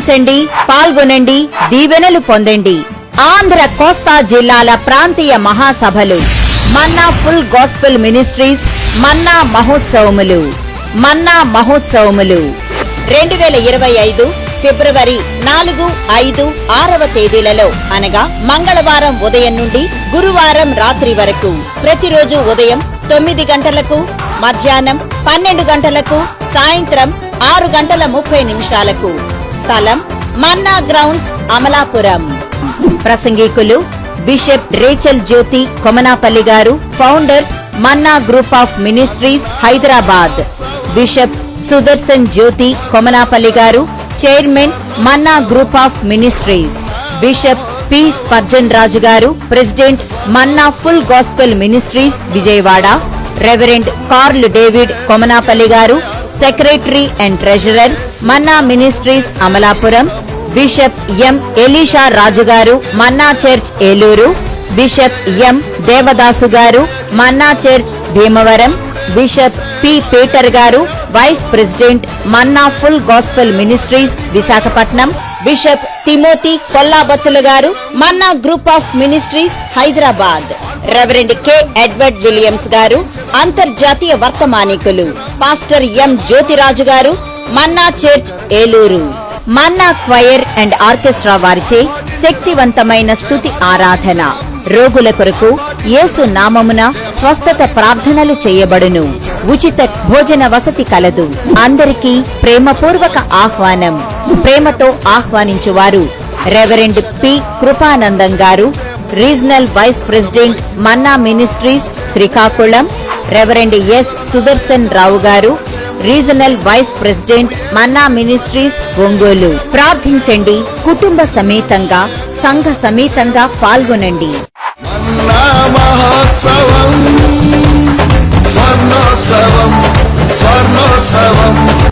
ప్రార్థించండి, పాల్గొనండి, దీవెనలు పొందండి. ఆంధ్ర కోస్తా జిల్లాల ప్రాంతీయ మహాసభలు, మన్నా ఫుల్ గాస్పెల్ మినిస్ట్రీస్ మన్నా మహోత్సవములు 2025 ఫిబ్రవరి 4, 5, 6వ తేదీలలో అనగా మంగళవారం ఉదయం నుండి గురువారం రాత్రి వరకు ప్రతిరోజు ఉదయం 9 గంటలకు, మధ్యాహ్నం 12 గంటలకు, సాయంత్రం 6:30 స్థలం మన్నా గ్రౌండ్స్, అమలాపురం. ప్రసంగికులు bishop Rachel Jyothi Komanapalli garu, founders manna group of ministries Hyderabad. Bishop Sudarshan Jyothi Komanapalli garu, chairman manna group of ministries. Bishop P Spurgeon Raju garu, president manna full gospel ministries Vijayawada. Reverend Karl David Komanapalli garu, secretary and treasurer manna ministries Amalapuram. Bishop M Elisha Raju garu, manna church Eluru. Bishop M Devadasu garu, manna church Bhimavaram. Bishop P Peter గారు, vice president manna full gospel ministries Visakhapatnam. Bishop Timothy Kollabathula garu, manna group of ministries Hyderabad. Reverend K Edward Williams garu, అంతర్జాతీయ వర్తమానికులు. Pastor M Jyothiraju garu, manna church Eluru. Manna choir and orchestra వారిచే శక్తివంతమైన స్తుతి ఆరాధన. రోగుల కొరకు యేసు నామమున స్వస్థత ప్రార్థనలు చేయబడును. ఉచిత భోజన వసతి కలదు. అందరికీ ప్రేమపూర్వక ఆహ్వానం. ప్రేమతో ఆహ్వానించువారు reverend P Krupanandam garu, regional vice president manna ministries Srikakulam. Reverend S Sudarshan Rao garu, regional vice president manna ministries Ongole. ప్రార్థించండి, కుటుంబ సమేతంగా, సంఘ సమేతంగా పాల్గొనండి. మన్నా మహోత్సవ